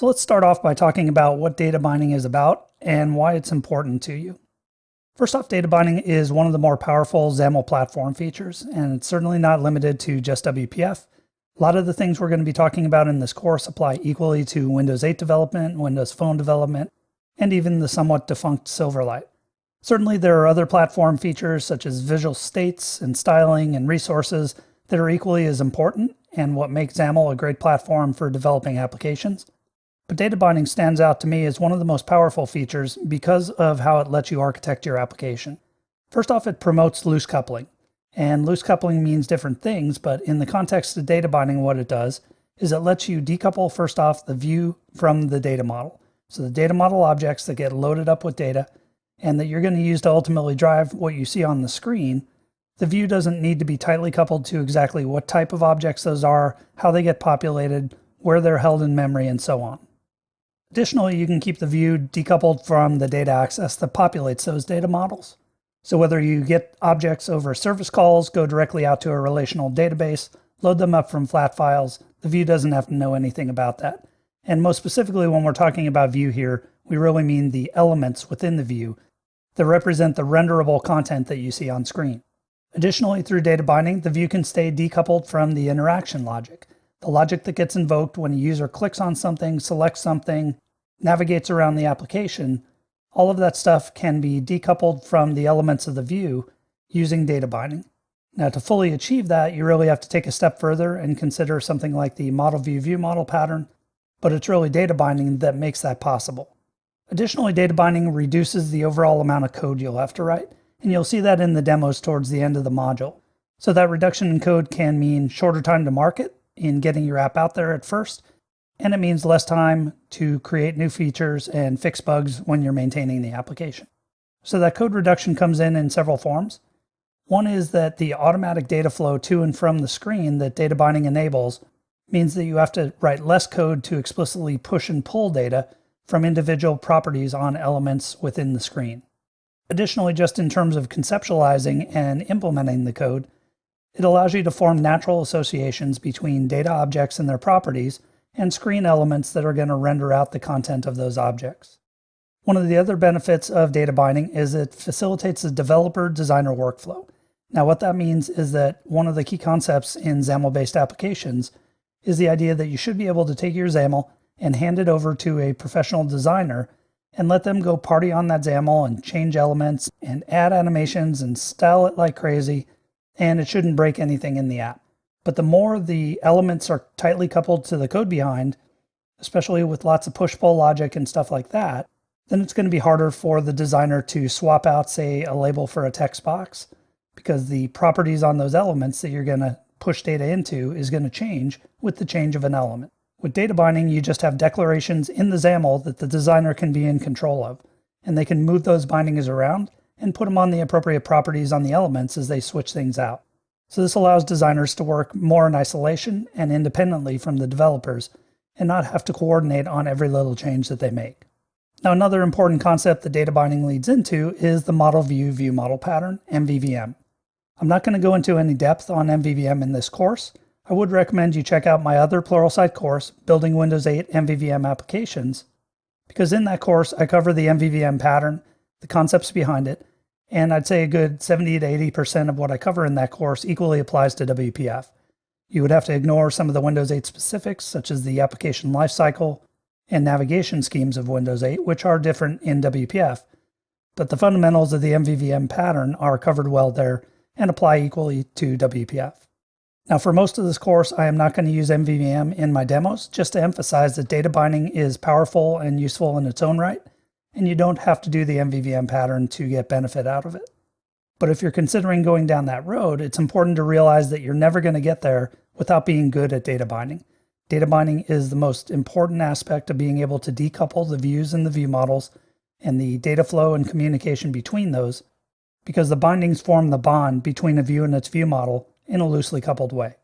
So let's start off by talking about what data binding is about and why it's important to you. First off, data binding is one of the more powerful XAML platform features, and it's certainly not limited to just WPF. A lot of the things we're going to be talking about in this course apply equally to Windows 8 development, Windows Phone development, and even the somewhat defunct Silverlight. Certainly there are other platform features such as visual states and styling and resources that are equally as important and what makes XAML a great platform for developing applications. But data binding stands out to me as one of the most powerful features because of how it lets you architect your application. First off, it promotes loose coupling. And loose coupling means different things, but in the context of data binding, what it does is it lets you decouple first off the view from the data model. So the data model objects that get loaded up with data and that you're going to use to ultimately drive what you see on the screen, the view doesn't need to be tightly coupled to exactly what type of objects those are, how they get populated, where they're held in memory, and so on. Additionally, you can keep the view decoupled from the data access that populates those data models. So whether you get objects over service calls, go directly out to a relational database, load them up from flat files, the view doesn't have to know anything about that. And most specifically, when we're talking about view here, we really mean the elements within the view that represent the renderable content that you see on screen. Additionally, through data binding, the view can stay decoupled from the interaction logic. The logic that gets invoked when a user clicks on something, selects something, navigates around the application, all of that stuff can be decoupled from the elements of the view using data binding. Now, to fully achieve that, you really have to take a step further and consider something like the model view view model pattern, but it's really data binding that makes that possible. Additionally, data binding reduces the overall amount of code you'll have to write, and you'll see that in the demos towards the end of the module. So that reduction in code can mean shorter time to market in getting your app out there at first, and it means less time to create new features and fix bugs when you're maintaining the application. So that code reduction comes in several forms. One is that the automatic data flow to and from the screen that data binding enables means that you have to write less code to explicitly push and pull data from individual properties on elements within the screen. Additionally, just in terms of conceptualizing and implementing the code, it allows you to form natural associations between data objects and their properties and screen elements that are going to render out the content of those objects. One of the other benefits of data binding is it facilitates the developer-designer workflow. Now, what that means is that one of the key concepts in XAML-based applications is the idea that you should be able to take your XAML and hand it over to a professional designer and let them go party on that XAML and change elements and add animations and style it like crazy, and it shouldn't break anything in the app. But the more the elements are tightly coupled to the code behind, especially with lots of push-pull logic and stuff like that, then it's going to be harder for the designer to swap out, say, a label for a text box, because the properties on those elements that you're going to push data into is going to change with the change of an element. With data binding, you just have declarations in the XAML that the designer can be in control of, and they can move those bindings around and put them on the appropriate properties on the elements as they switch things out. So this allows designers to work more in isolation and independently from the developers and not have to coordinate on every little change that they make. Now, another important concept that data binding leads into is the model view view model pattern, MVVM. I'm not going to go into any depth on MVVM in this course. I would recommend you check out my other Pluralsight course, Building Windows 8 MVVM Applications, because in that course I cover the MVVM pattern, the concepts behind it, and I'd say a good 70 to 80% of what I cover in that course equally applies to WPF. You would have to ignore some of the Windows 8 specifics, such as the application lifecycle and navigation schemes of Windows 8, which are different in WPF. But the fundamentals of the MVVM pattern are covered well there and apply equally to WPF. Now, for most of this course, I am not going to use MVVM in my demos, just to emphasize that data binding is powerful and useful in its own right, and you don't have to do the MVVM pattern to get benefit out of it. But if you're considering going down that road, it's important to realize that you're never going to get there without being good at data binding. Data binding is the most important aspect of being able to decouple the views and the view models and the data flow and communication between those, because the bindings form the bond between a view and its view model in a loosely coupled way.